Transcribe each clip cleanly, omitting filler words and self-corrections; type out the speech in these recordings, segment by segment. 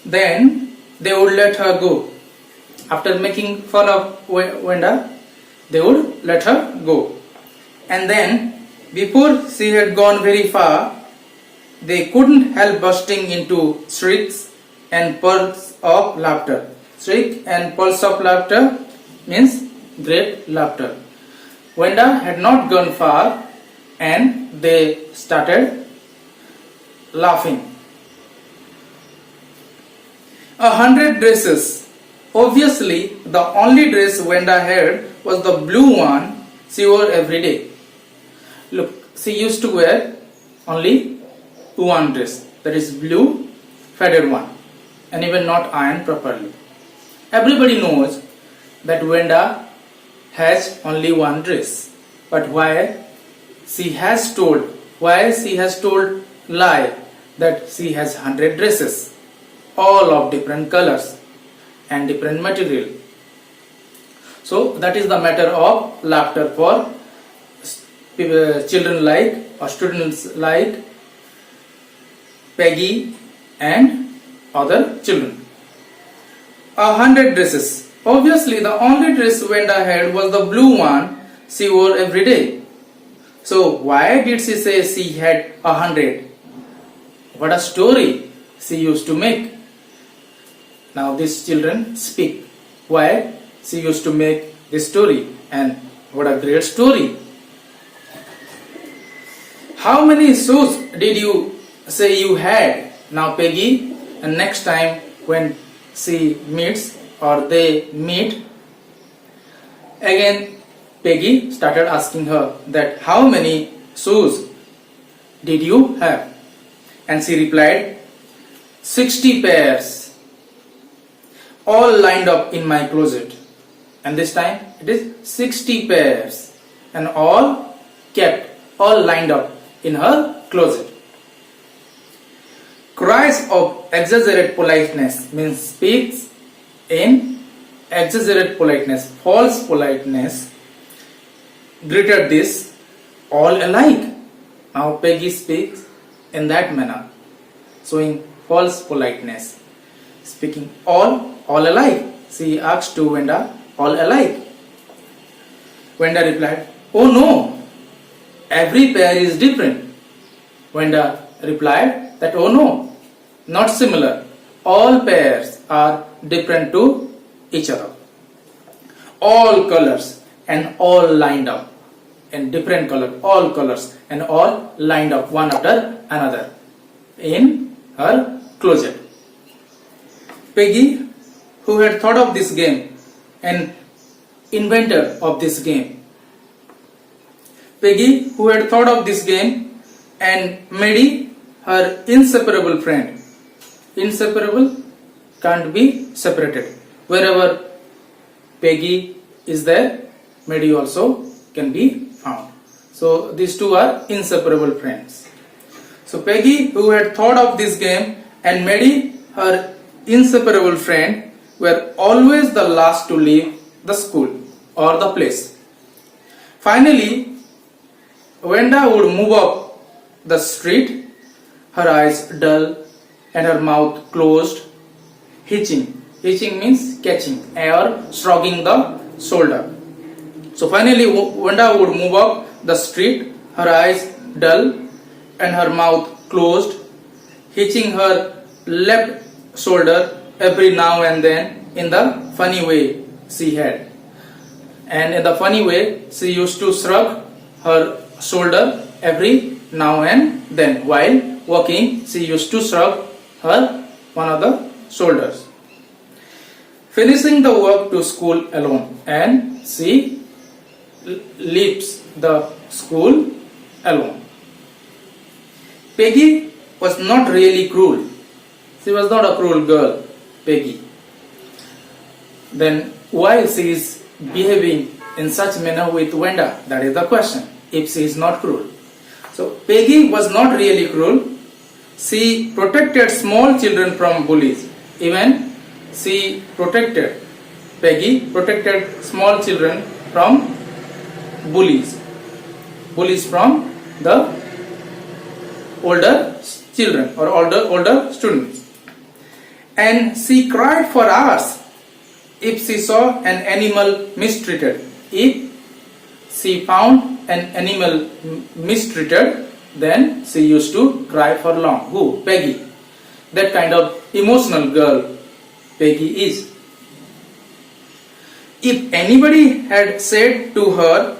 Then they would let her go. After making fun of Wenda, they would let her go. And then, before she had gone very far, they couldn't help bursting into shrieks and pearls of laughter. Shriek and pearls of laughter means great laughter. Wenda had not gone far and they started laughing. 100 dresses. Obviously, the only dress Wenda had was the blue one she wore every day. Look, she used to wear only one dress, that is blue faded one, and even not ironed properly. Everybody knows that Wenda has only one dress, but why she has told lie that she has 100 dresses, all of different colors and different material. So that is the matter of laughter for children like or students like Peggy and other children. 100 dresses. Obviously, the only dress Wenda had was the blue one she wore every day. So why did she say she had 100? What a story she used to make. Now these children speak why she used to make this story, and what a great story. How many shoes did you say you had? Now Peggy, and next time when she meets or they meet, again Peggy started asking her that how many shoes did you have? And she replied, 60 pairs, all lined up in my closet. And this time it is 60 pairs and all kept, all lined up in her closet. Cries of exaggerate politeness means speaks in exaggerate politeness, false politeness, greeted this all alike. Now Peggy speaks in that manner, showing false politeness, speaking all alike. She asked to Wenda, all alike. Wenda replied, oh no, every pair is different. Wenda replied that oh no, not similar. All pairs are different to each other. All colors and all lined up in different color, all colors and all lined up one after another in her closet. Peggy, who had thought of this game and inventor of this game. Peggy, who had thought of this game and made her inseparable friend. Inseparable can't be separated. Wherever Peggy is there, Maddie also can be found. So these two are inseparable friends. So Peggy, who had thought of this game and Maddie, her inseparable friend, were always the last to leave the school or the place. Finally, Wenda would move up the street, her eyes dull and her mouth closed, hitching. Hitching means catching or shrugging the shoulder. So finally, Wenda would move up the street, her eyes dull and her mouth closed, hitching her left shoulder every now and then in the funny way she had. And in the funny way, she used to shrug her shoulder every now and then. While walking, she used to shrug her one of the shoulders. Finishing the work to school alone, and she leaves the school alone. Peggy was not really cruel. She was not a cruel girl, Peggy. Then why she is behaving in such manner with Wenda? That is the question. If she is not cruel. So Peggy was not really cruel. She protected small children from bullies. Even Peggy protected small children from bullies. Bullies from the older children or older students. and she cried for hours if she saw an animal mistreated. If she found an animal mistreated, then she used to cry for long. Who? Peggy. That kind of emotional girl Peggy is. If anybody had said to her,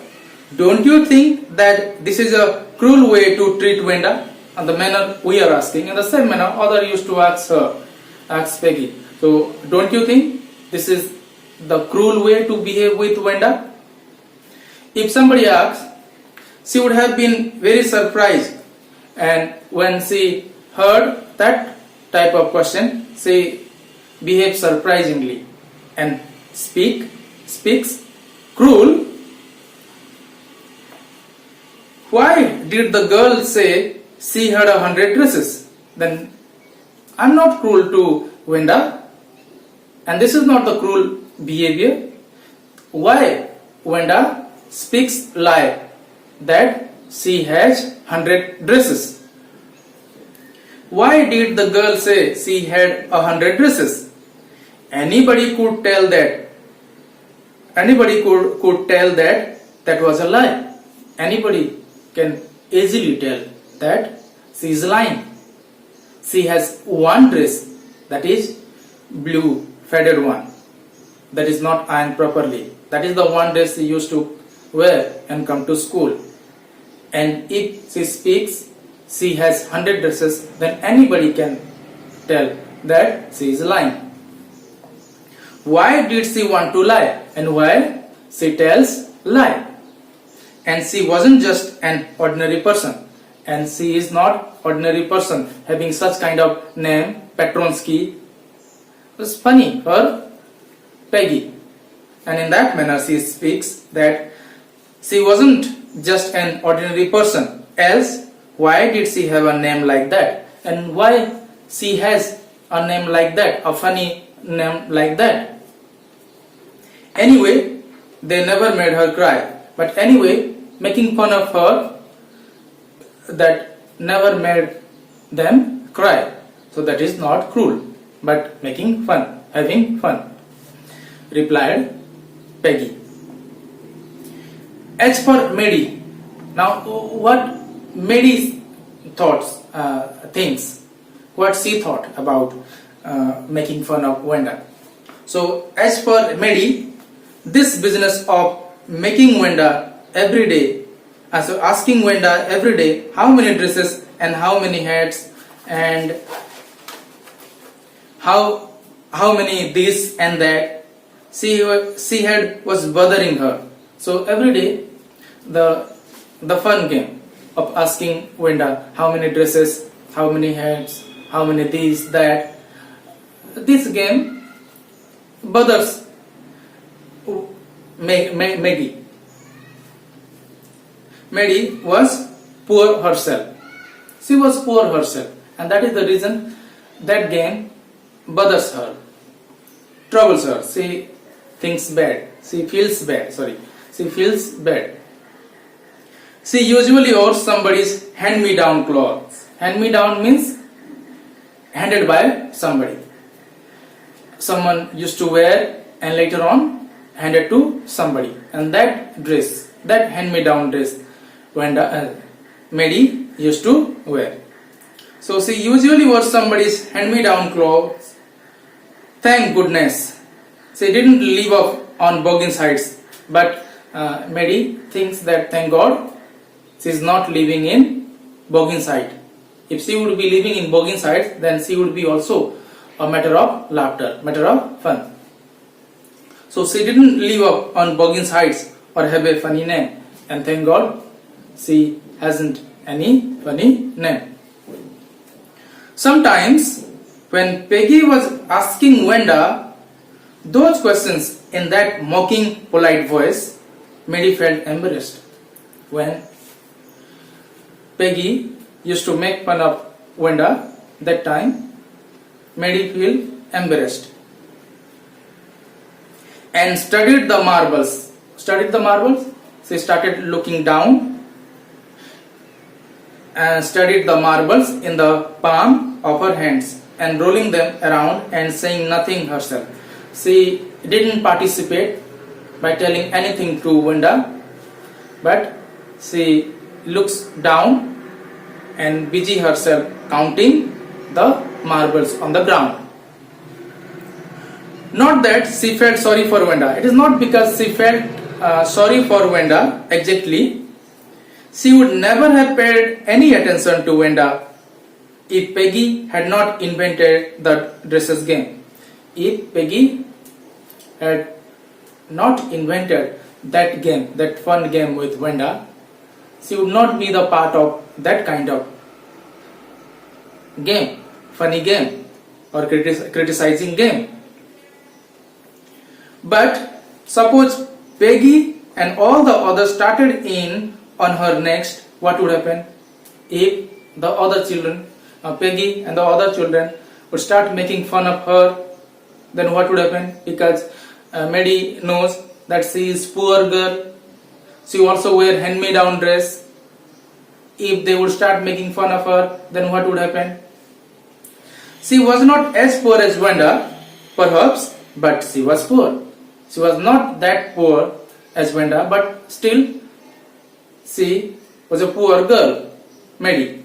"Don't you think that this is a cruel way to treat Wenda?" And the manner we are asking, in the same manner other used to ask Peggy. So, don't you think this is the cruel way to behave with Wenda? If somebody asks, she would have been very surprised, and when she heard that type of question, she behaved surprisingly and speaks cruel. Why did the girl say she had 100 dresses? Then I'm not cruel to Wenda, and this is not the cruel behavior. Why Wenda speaks lie that she has 100 dresses? Why did the girl say she had 100 dresses? Anybody could tell that. Anybody could tell that that was a lie. Anybody can easily tell that she is lying. She has one dress, that is blue faded one, that is not ironed properly. That is the one dress she used to wear and come to school. And if she speaks she has 100 dresses, then anybody can tell that she is lying. Why did she want to lie, and why she tells lie? And she wasn't just an ordinary person, and she is not ordinary person having such kind of name, Petronsky. It was funny for Peggy, and in that manner she speaks that she wasn't just an ordinary person, else why did she have a name like that, and why she has a name like that, a funny name like that. Anyway, they never made her cry, but anyway, making fun of her, that never made them cry. So that is not cruel, but making fun, having fun, replied Peggy. As for Maddie, now what Maddie thoughts, thinks, what she thought about making fun of Wenda. So as for Maddie, this business of making Wenda every day, so asking Wenda every day how many dresses and how many hats and how many this and that, she was bothering her. So every day the fun game of asking Wenda how many dresses, how many hats, how many this, that, this game bothers Maggie. Maddie was poor herself. She was poor herself, and that is the reason that game bothers her, troubles her. She thinks bad. She feels bad. She feels bad. She usually wears somebody's hand-me-down clothes. Hand-me-down means handed by somebody. Someone used to wear and later on handed to somebody, and that dress, that hand-me-down dress, Maddie used to wear. So she usually wears somebody's hand-me-down clothes. Thank goodness she didn't live up on Boggins Heights, but Maddie thinks that thank God she is not living in Boggins Heights. If she would be living in Boggins Heights, then she would be also a matter of laughter, matter of fun. So she didn't live up on Boggins Heights or have a funny name, and thank God she hasn't any funny name. Sometimes when Peggy was asking Wenda those questions in that mocking, polite voice, Maddie felt embarrassed. When Peggy used to make fun of Wenda, that time Maddie felt embarrassed and studied the marbles. She started looking down and studied the marbles in the palm of her hands. and rolling them around and saying nothing herself. She didn't participate by telling anything to Wenda, but she looks down and busy herself counting the marbles on the ground. Not that she felt sorry for Wenda. It is not because she felt sorry for Wenda exactly. She would never have paid any attention to Wenda if Peggy had not invented the dresses game. If Peggy had not invented that game, that fun game with Wenda, she would not be the part of that kind of game, funny game or criticizing game. But suppose Peggy and all the others started in on her next, what would happen? If the other children, Peggy and the other children would start making fun of her, then what would happen? Because Maddie knows that she is poor girl, she also wear hand-me-down dress. If they would start making fun of her, then what would happen? She was not as poor as Wenda, perhaps, but she was poor. She was not that poor as Wenda, but still she was a poor girl, Maddie.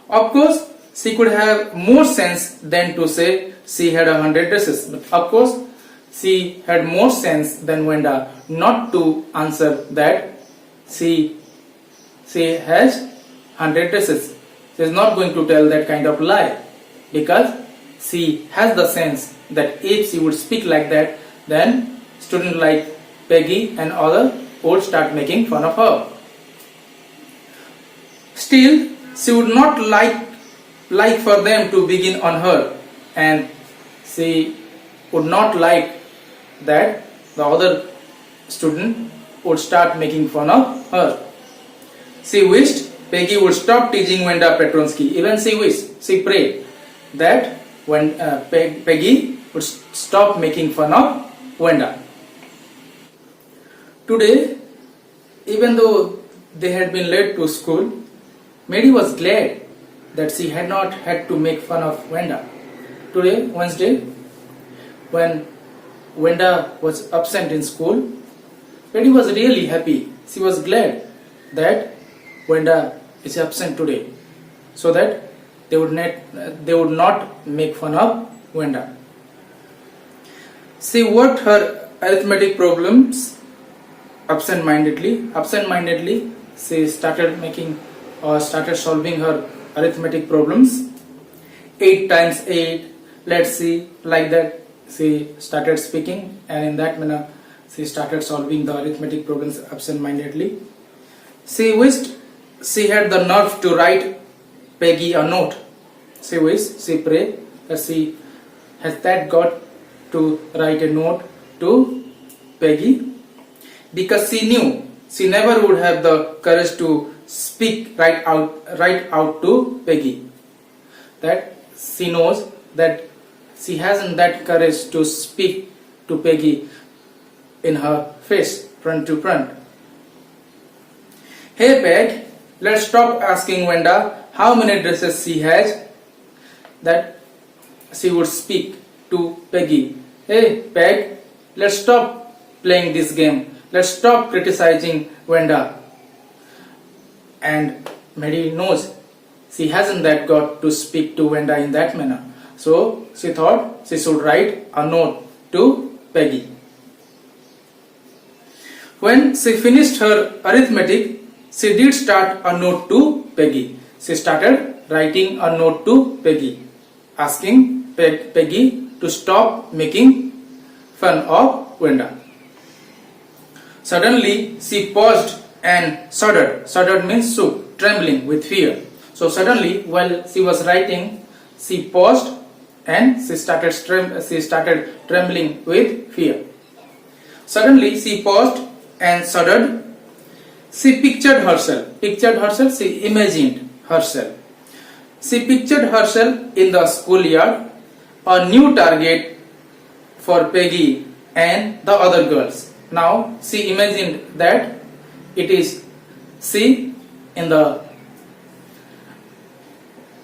Of course, she could have more sense than to say she had 100 dresses. But of course, she had more sense than Wenda not to answer that she has 100 dresses. She is not going to tell that kind of lie, because she has the sense that if she would speak like that, then students like Peggy and other would start making fun of her. Still, she would not like for them to begin on her, and she would not like that the other student would start making fun of her. She wished Peggy would stop teasing Wenda Petronsky. Even she prayed that when Peggy would stop making fun of Wenda. Today, even though they had been late to school, Maddie was glad that she had not had to make fun of Wenda. Today, Wednesday, when Wenda was absent in school, Maddie was really happy. She was glad that Wenda is absent today, so that they would not make fun of Wenda. She worked her arithmetic problems absent-mindedly. Absent-mindedly, she started solving her arithmetic problems. 8 times 8, let's see, like that. She started speaking, and in that manner, she started solving the arithmetic problems absent-mindedly. She wished she had the nerve to write Peggy a note. She prayed that she has that got to write a note to Peggy, because she knew she never would have the courage to speak right out to Peggy. That she knows that she hasn't that courage to speak to Peggy in her face, front to front. Hey Peg, let's stop asking Wenda how many dresses she has. That she would speak to Peggy. Hey Peg, let's stop playing this game. Let's stop criticizing Wenda. And Maddie knows she hasn't that got to speak to Wenda in that manner. So she thought she should write a note to Peggy. When she finished her arithmetic, she did start a note to Peggy. She started writing a note to Peggy, asking Peggy to stop making fun of Wenda. Suddenly, she paused and shuddered. Shuddered means shook, trembling with fear. So suddenly, while she was writing, she paused and she started trembling with fear. Suddenly, she paused and shuddered. She pictured herself, she imagined herself. She pictured herself in the schoolyard, a new target for Peggy and the other girls. Now she imagined that it is she in the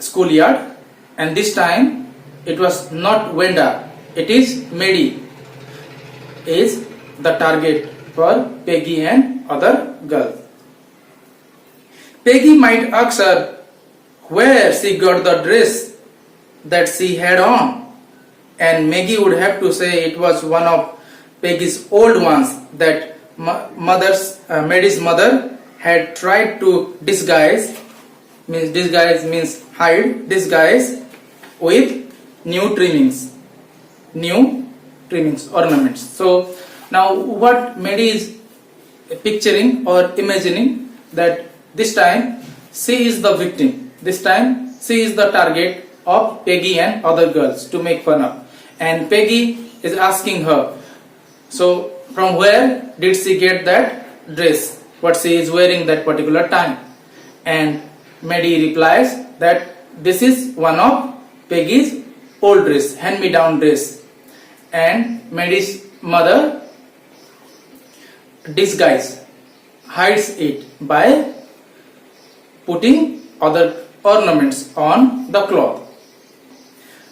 schoolyard and this time it was not Wenda, it is Mary is the target for Peggy and other girl. Peggy might ask her where she got the dress that she had on, and Maggie would have to say it was one of Peggy's old ones that Mary's mother had tried to disguise means hide, disguise with new trimmings, ornaments. So now what Mary is picturing or imagining, that this time she is the victim, this time she is the target of Peggy and other girls to make fun of, and Peggy is asking her, so from where did she get that dress what she is wearing that particular time, and Mary replies that this is one of Peggy's old dress, hand-me-down dress, and Mary's mother hides it by putting other ornaments on the cloth,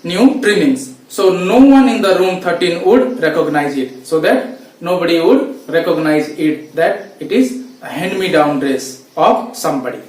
new trimmings, so no one in the room 13 would recognize it, so that nobody would recognize it that it is a hand-me-down dress of somebody.